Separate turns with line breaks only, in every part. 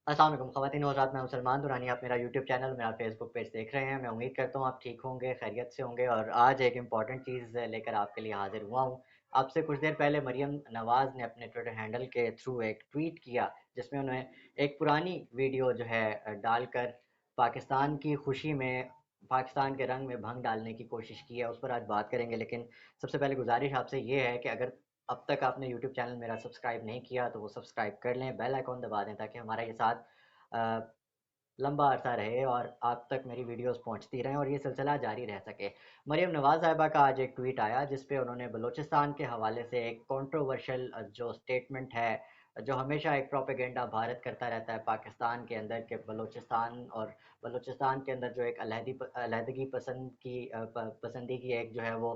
अस्सलाम वालेकुम ख़वातीन और हज़रात, मैं हूं सलमान दुरानी। आप मेरा यूट्यूब चैनल, मेरा फेसबुक पेज देख रहे हैं। मैं उम्मीद करता हूं आप ठीक होंगे, खैरियत से होंगे। और आज एक इम्पॉर्टेंट चीज़ लेकर आपके लिए हाजिर हुआ हूं। आपसे कुछ देर पहले मरियम नवाज़ ने अपने ट्विटर हैंडल के थ्रू एक ट्वीट किया, जिसमें उन्होंने एक पुरानी वीडियो जो है डालकर पाकिस्तान की खुशी में, पाकिस्तान के रंग में भंग डालने की कोशिश की है। उस पर आज बात करेंगे, लेकिन सबसे पहले गुजारिश आपसे ये है कि अगर अब तक आपने यूट्यूब चैनल मेरा सब्सक्राइब नहीं किया तो वो सब्सक्राइब कर लें, बेल आइकॉन दबा दें, ताकि हमारा ये साथ लंबा अरसा रहे और आप तक मेरी वीडियोस पहुंचती रहें और ये सिलसिला जारी रह सके। मरियम नवाज़ साहिबा का आज एक ट्वीट आया, जिस पे उन्होंने बलूचिस्तान के हवाले से एक कंट्रोवर्शियल जो स्टेटमेंट है, जो हमेशा एक प्रोपेगेंडा भारत करता रहता है पाकिस्तान के अंदर, के बलूचिस्तान और बलूचिस्तान के अंदर जो एक अलहदगी पसंदी की एक जो है वो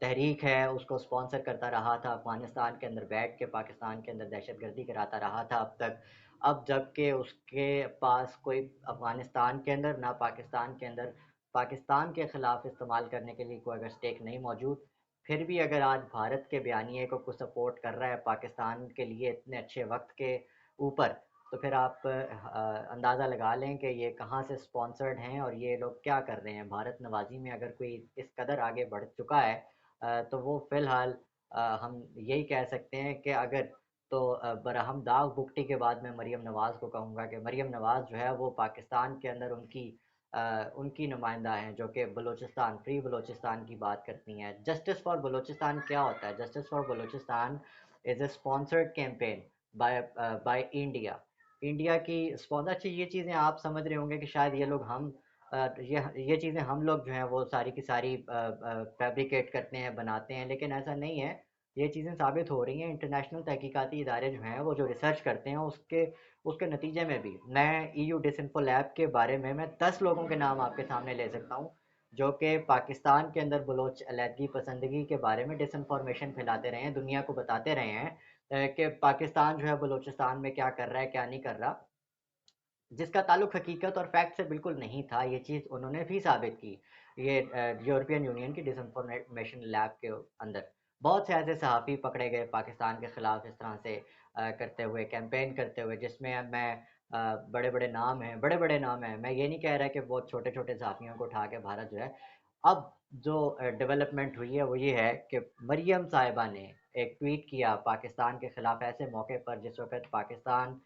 तहरीक है, उसको स्पॉन्सर करता रहा था। अफगानिस्तान के अंदर बैठ के पाकिस्तान के अंदर दहशतगर्दी कराता रहा था अब तक। अब जबकि उसके पास कोई अफ़गानिस्तान के अंदर ना पाकिस्तान के अंदर पाकिस्तान के ख़िलाफ़ इस्तेमाल करने के लिए कोई अगर स्टेक नहीं मौजूद, फिर भी अगर आज भारत के बयानिए को कुछ सपोर्ट कर रहा है पाकिस्तान के लिए इतने अच्छे वक्त के ऊपर, तो फिर आप अंदाज़ा लगा लें कि ये कहाँ से स्पॉन्सर्ड हैं और ये लोग क्या कर रहे हैं। भारत नवाजी में अगर कोई इस कदर आगे बढ़ चुका है, तो वो फ़िलहाल हम यही कह सकते हैं कि अगर तो बरहम दाग बुगटी के बाद मैं मरियम नवाज़ को कहूँगा कि मरियम नवाज़ जो है वो पाकिस्तान के अंदर उनकी नुमाइंदा हैं, जो कि बलूचिस्तान, फ्री बलूचिस्तान की बात करती हैं। जस्टिस फॉर बलूचिस्तान क्या होता है? Justice for Balochistan is a sponsored campaign by India. India की स्पॉन्सर, अच्छी ये चीज़ें आप समझ रहे होंगे कि शायद ये लोग हम ये चीज़ें हम लोग जो हैं वो सारी की सारी फैब्रिकेट करते हैं, बनाते हैं, लेकिन ऐसा नहीं है। ये चीज़ें साबित हो रही हैं। इंटरनेशनल तहकीकाती इदारे जो हैं वो जो रिसर्च करते हैं, उसके उसके नतीजे में भी मैं EU डिसइंफो लैब के बारे में मैं 10 लोगों के नाम आपके सामने ले सकता हूँ, जो कि पाकिस्तान के अंदर बलोच अलहदगी पसंदगी के बारे में डिसइंफॉर्मेशन फैलाते रहे हैं, दुनिया को बताते रहे हैं कि पाकिस्तान जो है बलूचिस्तान में क्या कर रहा है, क्या नहीं कर रहा, जिसका ताल्लुक हकीकत और फैक्ट से बिल्कुल नहीं था। ये चीज़ उन्होंने भी साबित की, ये यूरोपियन यूनियन की डिसइंफॉर्मेशन लैब के अंदर। बहुत से ऐसे सहाफ़ी पकड़े गए पाकिस्तान के ख़िलाफ़ इस तरह से करते हुए, कैंपेन करते हुए, जिसमें मैं बड़े बड़े नाम हैं, बड़े बड़े नाम हैं। मैं ये नहीं कह रहा कि बहुत छोटे छोटे सहाफ़ियों को उठा के भारत जो है। अब जो डेवलपमेंट हुई है वो ये है कि मरियम साहिबा ने एक ट्वीट किया पाकिस्तान के ख़िलाफ़ ऐसे मौके पर जिस वक्त पाकिस्तान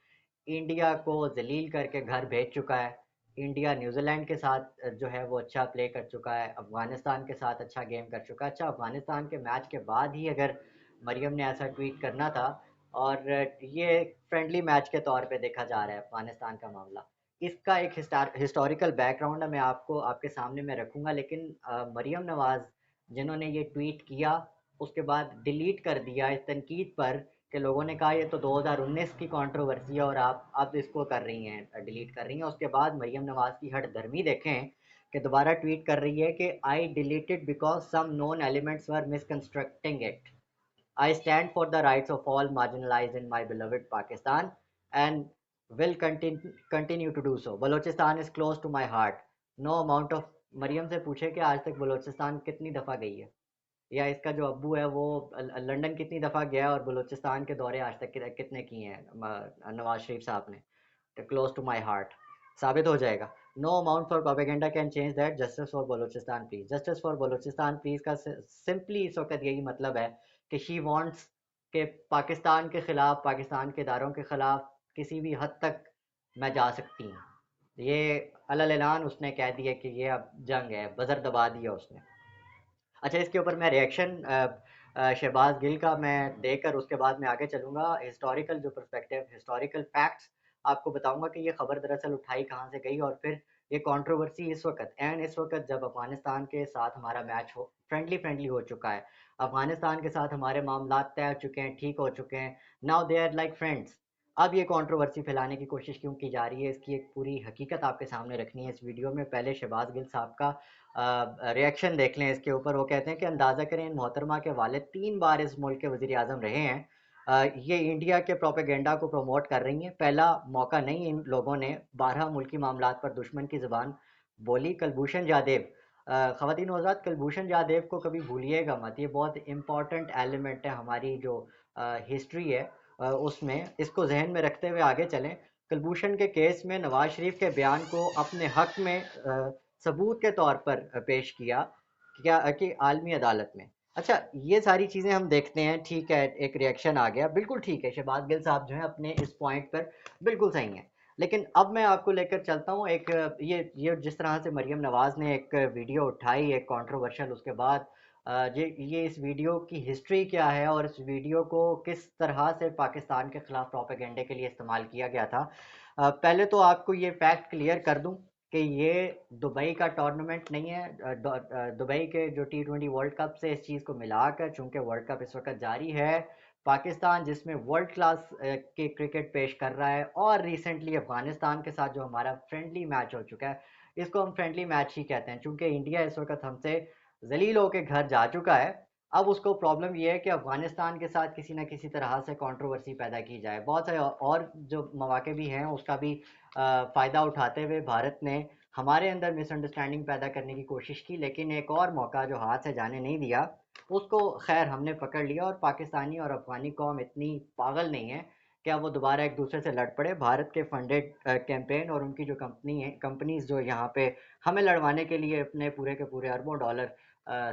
इंडिया को जलील करके घर भेज चुका है। इंडिया न्यूजीलैंड के साथ जो है वो अच्छा प्ले कर चुका है, अफगानिस्तान के साथ अच्छा गेम कर चुका है। अच्छा, अफगानिस्तान के मैच के बाद ही अगर मरियम ने ऐसा ट्वीट करना था, और ये फ्रेंडली मैच के तौर पे देखा जा रहा है अफगानिस्तान का मामला। इसका एक हिस्टोरिकल बैकग्राउंड मैं आपको आपके सामने में रखूंगा, लेकिन मरियम नवाज़ जिन्होंने ये ट्वीट किया, उसके बाद डिलीट कर दिया इस तनकीद पर कि लोगों ने कहा ये तो 2019 की कंट्रोवर्सी है और आप अब इसको कर रही हैं, डिलीट कर रही हैं। उसके बाद मरियम नवाज़ की हट धर्मी देखें कि दोबारा ट्वीट कर रही है कि I deleted because some known elements were misconstructing it. I stand for the rights of all marginalized in my beloved Pakistan and will continue to do so. Balochistan is close to my heart. No amount of Maryam से पूछे कि आज तक बलोचिस्तान कितनी दफ़ा गई है, या इसका जो अब्बू है वो लंदन कितनी दफ़ा गया है और बलूचिस्तान के दौरे आज तक कितने किए हैं नवाज शरीफ साहब ने। क्लोज टू माई हार्ट साबित हो जाएगा। No amount for propaganda can change that. Justice for Balochistan please. Justice for Balochistan please का सिंपली इस वक्त यही मतलब है कि शी वांट्स के पाकिस्तान के ख़िलाफ़, पाकिस्तान के इदारों के ख़िलाफ़ किसी भी हद तक मैं जा सकती हूँ। ये अलल ऐलान उसने कह दिया कि ये अब जंग है, बज़र दबा दिया उसने। अच्छा, इसके ऊपर मैं रिएक्शन शहबाज गिल का मैं देकर उसके बाद मैं आगे चलूँगा। हिस्टोरिकल जो पर्सपेक्टिव, हिस्टोरिकल फैक्ट्स आपको बताऊँगा कि ये खबर दरअसल उठाई कहाँ से गई, और फिर ये कंट्रोवर्सी इस वक्त जब अफ़गानिस्तान के साथ हमारा मैच हो फ्रेंडली फ्रेंडली हो चुका है, अफ़गानिस्तान के साथ हमारे मामलात तय हो चुके हैं, ठीक हो चुके हैं, now they are like friends. अब ये कंट्रोवर्सी फैलाने की कोशिश क्यों की जा रही है, इसकी एक पूरी हकीकत आपके सामने रखनी है इस वीडियो में। पहले शहबाज गिल साहब का रिएक्शन देख लें इसके ऊपर। वो कहते हैं कि अंदाज़ा करें, इन मोहतरमा के वालिद 3 बार इस मुल्क के वज़ीर आज़म रहे हैं। ये इंडिया के प्रोपेगेंडा को प्रमोट कर रही हैं। पहला मौका नहीं, इन लोगों ने 12 मुल्की मामलात पर दुश्मन की ज़ुबान बोली। कलभूषण जादेव, ख़वातीन और हज़रात, कलभूषण जादेव को कभी भूलिएगा मत। ये बहुत इंपॉर्टेंट एलिमेंट है हमारी जो हिस्ट्री है اس میں اس کو ذہن میں رکھتے ہوئے آگے چلیں۔ کلبھوشن کے کیس میں نواز شریف کے بیان کو اپنے حق میں ثبوت کے طور پر پیش کیا کیا کہ عالمی عدالت میں۔ اچھا یہ ساری چیزیں ہم دیکھتے ہیں، ٹھیک ہے، ایک ریئیکشن آ گیا، بالکل ٹھیک ہے، شہباز گل صاحب جو ہیں اپنے اس پوائنٹ پر بالکل صحیح ہیں، لیکن اب میں آپ کو لے کر چلتا ہوں ایک یہ جس طرح سے مریم نواز نے ایک ویڈیو اٹھائی ایک کنٹروورشل، اس کے بعد یہ اس ویڈیو کی ہسٹری کیا ہے اور اس ویڈیو کو کس طرح سے پاکستان کے خلاف پروپیگنڈے کے لیے استعمال کیا گیا تھا۔ پہلے تو آپ کو یہ فیکٹ کلیئر کر دوں کہ یہ دبئی کا ٹورنامنٹ نہیں ہے، دبئی کے جو T20 ورلڈ کپ سے اس چیز کو ملا کر، چونکہ ورلڈ کپ اس وقت جاری ہے، پاکستان جس میں ورلڈ کلاس کے کرکٹ پیش کر رہا ہے، اور ریسنٹلی افغانستان کے ساتھ جو ہمارا فرینڈلی میچ ہو چکا ہے، اس کو ہم فرینڈلی میچ ہی کہتے ہیں، چونکہ انڈیا اس وقت ہم سے ذلیل ہو کے گھر جا چکا ہے۔ اب اس کو پرابلم یہ ہے کہ افغانستان کے ساتھ کسی نہ کسی طرح سے کنٹروورسی پیدا کی جائے، بہت سے اور جو مواقع بھی ہیں اس کا بھی فائدہ اٹھاتے ہوئے بھارت نے ہمارے اندر مس انڈرسٹینڈنگ پیدا کرنے کی کوشش کی، لیکن ایک اور موقع جو ہاتھ سے جانے نہیں دیا اس کو خیر ہم نے پکڑ لیا، اور پاکستانی اور افغانی قوم اتنی پاگل نہیں ہے کہ اب وہ دوبارہ ایک دوسرے سے لڑ پڑے۔ بھارت کے فنڈڈ کیمپین اور ان کی جو کمپنیز جو یہاں پہ ہمیں لڑوانے کے لیے اپنے پورے کے پورے اربوں ڈالر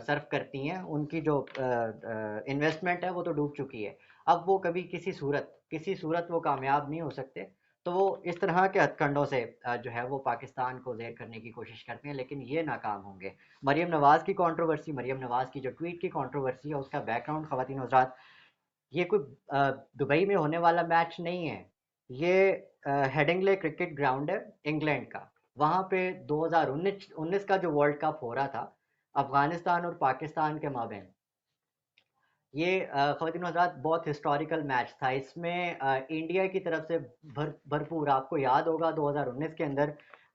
صرف کرتی ہیں، ان کی جو انویسٹمنٹ ہے وہ تو ڈوب چکی ہے، اب وہ کبھی کسی صورت وہ کامیاب نہیں ہو سکتے، تو وہ اس طرح کے ہتھ کنڈوں سے جو ہے وہ پاکستان کو زیر کرنے کی کوشش کرتے ہیں، لیکن یہ ناکام ہوں گے۔ مریم نواز کی کنٹروورسی، مریم نواز کی جو ٹویٹ کی کنٹروورسی ہے، اس کا بیک گراؤنڈ خواتین و حضرات، یہ کوئی دبئی میں ہونے والا میچ نہیں ہے، یہ ہیڈنگلے کرکٹ گراؤنڈ ہے انگلینڈ کا، وہاں پہ 2019 کا جو ورلڈ کپ ہو رہا تھا افغانستان اور پاکستان کے مابین، یہ خواتین و حضرات بہت ہسٹوریکل میچ تھا، اس میں انڈیا کی طرف سے بھرپور، آپ کو یاد ہوگا 2019 کے اندر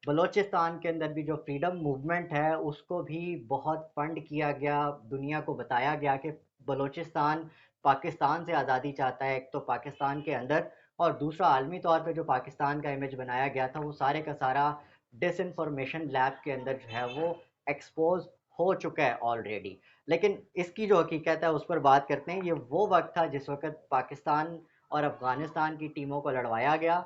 بلوچستان کے اندر بھی جو فریڈم موومنٹ ہے اس کو بھی بہت فنڈ کیا گیا، دنیا کو بتایا گیا کہ بلوچستان پاکستان سے آزادی چاہتا ہے، ایک تو پاکستان کے اندر، اور دوسرا عالمی طور پہ جو پاکستان کا امیج بنایا گیا تھا وہ سارے کا سارا ڈس انفارمیشن لیب کے اندر جو ہے وہ ایکسپوز ہو چکا ہے آلریڈی۔ لیکن اس کی جو حقیقت ہے اس پر بات کرتے ہیں، یہ وہ وقت تھا جس وقت پاکستان اور افغانستان کی ٹیموں کو لڑوایا گیا،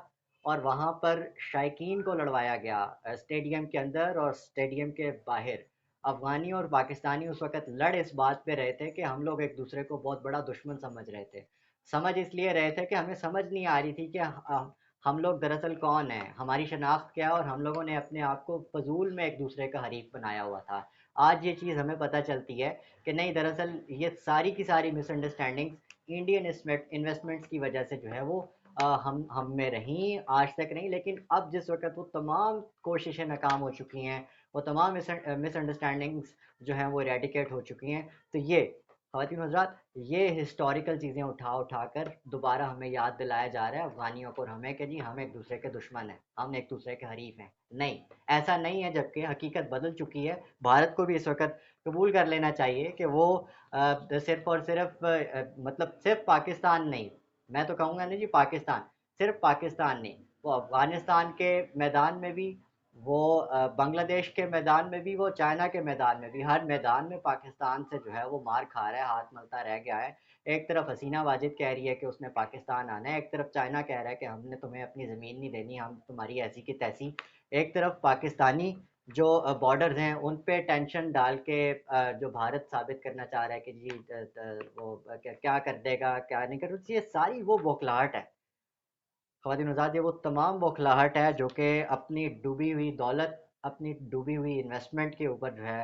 اور وہاں پر شائقین کو لڑوایا گیا اسٹیڈیم کے اندر اور اسٹیڈیم کے باہر۔ افغانی اور پاکستانی اس وقت لڑ اس بات پہ رہے تھے کہ ہم لوگ ایک دوسرے کو بہت بڑا دشمن سمجھ رہے تھے، سمجھ اس لیے رہے تھے کہ ہمیں سمجھ نہیں آ رہی تھی کہ ہم لوگ دراصل کون ہیں، ہماری شناخت کیا ہے، اور ہم لوگوں نے اپنے آپ کو فضول میں ایک دوسرے کا حریف بنایا ہوا تھا۔ آج یہ چیز ہمیں پتہ چلتی ہے کہ نہیں، دراصل یہ ساری کی ساری مس انڈرسٹینڈنگز انڈین انویسٹمنٹس کی وجہ سے جو ہے وہ ہم میں رہیں، آج تک نہیں، لیکن اب جس وقت وہ تمام کوششیں ناکام ہو چکی ہیں، وہ تمام مس انڈرسٹینڈنگز جو ہیں وہ ریڈیکیٹ ہو چکی ہیں، تو یہ خواتین و حضرات یہ ہسٹوریکل چیزیں اٹھا کر دوبارہ ہمیں یاد دلایا جا رہا ہے افغانیوں کو اور ہمیں کہ جی ہم ایک دوسرے کے دشمن ہیں، ہم ایک دوسرے کے حریف ہیں، نہیں، ایسا نہیں ہے، جبکہ حقیقت بدل چکی ہے۔ بھارت کو بھی اس وقت قبول کر لینا چاہیے کہ وہ صرف اور صرف مطلب صرف پاکستان نہیں، میں تو کہوں گا نہیں جی پاکستان، صرف پاکستان نہیں، وہ افغانستان کے میدان میں بھی، وہ بنگلہ دیش کے میدان میں بھی، وہ چائنا کے میدان میں بھی، ہر میدان میں پاکستان سے جو ہے وہ مار کھا رہا ہے، ہاتھ ملتا رہ گیا ہے۔ ایک طرف حسینہ واجد کہہ رہی ہے کہ اس نے پاکستان آنا ہے، ایک طرف چائنا کہہ رہا ہے کہ ہم نے تمہیں اپنی زمین نہیں دینی، ہم تمہاری ایسی کی تیسی، ایک طرف پاکستانی جو بارڈرز ہیں ان پہ ٹینشن ڈال کے جو بھارت ثابت کرنا چاہ رہا ہے کہ جی وہ کیا کر دے گا، کیا نہیں کر، یہ ساری وہ بوکھلاہٹ ہے خواتین آزاد، یہ وہ تمام بوکھلاہٹ ہے جو کہ اپنی ڈوبی ہوئی دولت، اپنی ڈوبی ہوئی انویسٹمنٹ کے اوپر جو ہے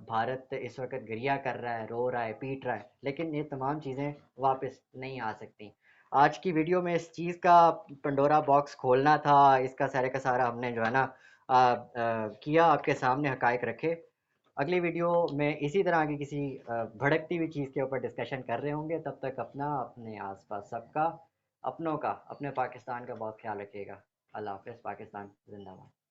بھارت اس وقت گریہ کر رہا ہے، رو رہا ہے، پیٹ رہا ہے، لیکن یہ تمام چیزیں واپس نہیں آ سکتی۔ آج کی ویڈیو میں اس چیز کا پنڈورا باکس کھولنا تھا، اس کا سارے کا سارا ہم نے جو ہے نا کیا، آپ کے سامنے حقائق رکھے۔ اگلی ویڈیو میں اسی طرح کی کسی بھڑکتی ہوئی چیز کے اوپر ڈسکشن کر رہے ہوں گے، تب تک اپنا، اپنے آس پاس سب کا، اپنوں کا، اپنے پاکستان کا بہت خیال رکھیے گا۔ اللہ حافظ، پاکستان زندہ باد۔